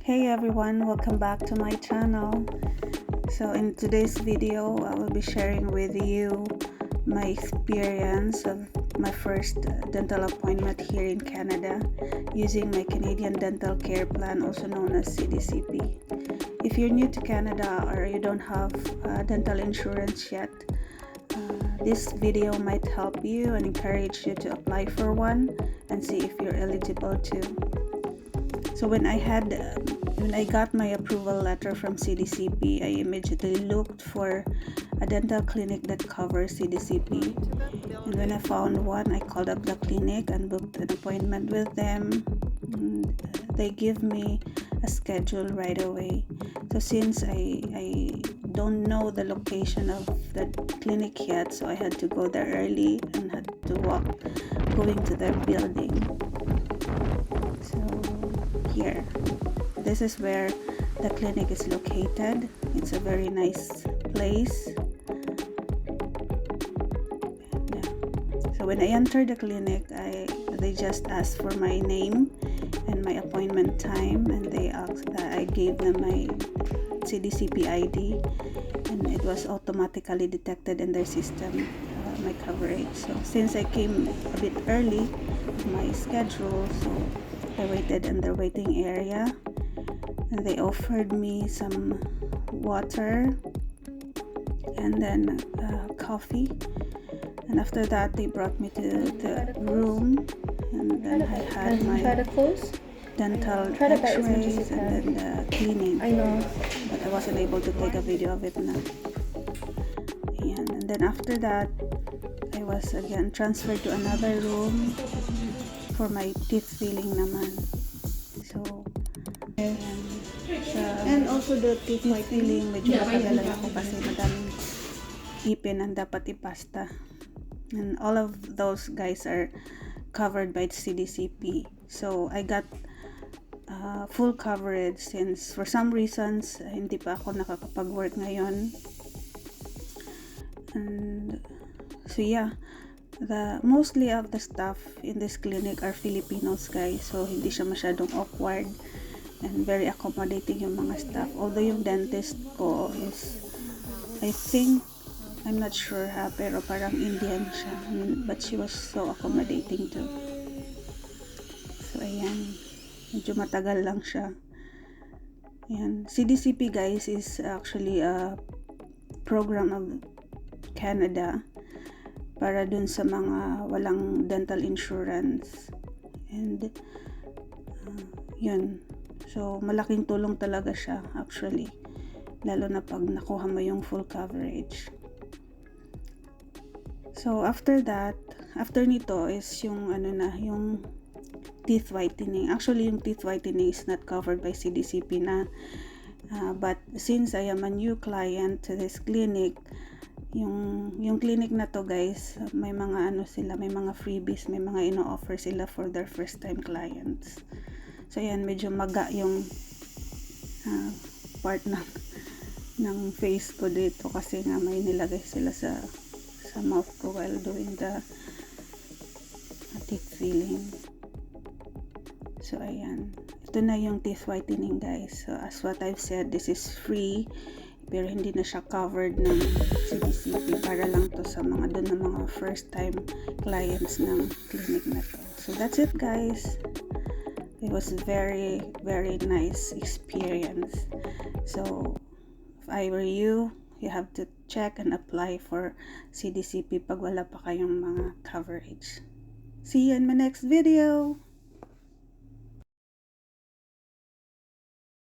Hey everyone, welcome back to my channel. So in today's video, I will be sharing with you my experience of my first dental appointment here in Canada using my Canadian Dental Care Plan, also known as CDCP. If you're new to Canada or you don't have dental insurance yet, this video might help you and encourage you to apply for one and see if you're eligible too. So when I got my approval letter from CDCP, I immediately looked for a dental clinic that covers CDCP. And when I found one, I called up the clinic and booked an appointment with them. And they give me a schedule right away. So since I don't know the location of the clinic yet, so I had to go there early and had to walk going to their building. So here, this is where the clinic is located. It's a very nice place. So when I entered the clinic, they just asked for my name and my appointment time, and they asked I gave them my CDCP ID, and it was automatically detected in their system, my coverage. So since I came a bit early with my schedule, so I waited in their waiting area, and they offered me some water and then coffee. And after that, they brought me to the room, and then I had my dental x-rays and then the cleaning. I know. But I wasn't able to take a video of it now. And then after that, I was again transferred to another room for my teeth filling naman. So, And also the teeth filling, medyo matagalan ako kasi madaming ipin ang dapat ipasta. And all of those guys are covered by CDCP. So, I got full coverage since for some reasons hindi pa ako nakakapag-work ngayon. And so yeah, mostly of the staff in this clinic are Filipinos, guys. So hindi siya masyadong awkward and very accommodating yung mga staff. Although yung dentist ko is, I think, I'm not sure pero parang Indian siya. But she was so accommodating too. So ayan, medyo matagal lang siya. Ayan. CDCP, guys, is actually a program of Canada para dun sa mga walang dental insurance. And yun. So malaking tulong talaga siya actually, lalo na pag nakuha mo yung full coverage. So after nito is yung yung teeth whitening. Actually, yung teeth whitening is not covered by CDCP na. But since I am a new client to this clinic, yung clinic na to, guys, may mga may mga freebies, may mga ino-offer sila for their first time clients. So yan, medyo maga yung part ng face ko dito kasi nga may nilagay sila sa mouth ko while doing the teeth filling. So ayan, ito na yung teeth whitening, guys. So as what I've said, this is free pero hindi na siya covered ng CDCP, para lang to sa mga doon na mga first time clients ng clinic na to. So that's it, guys. It was very, very nice experience. So if I were you have to check and apply for CDCP pag wala pa kayong mga coverage. See you in my next video.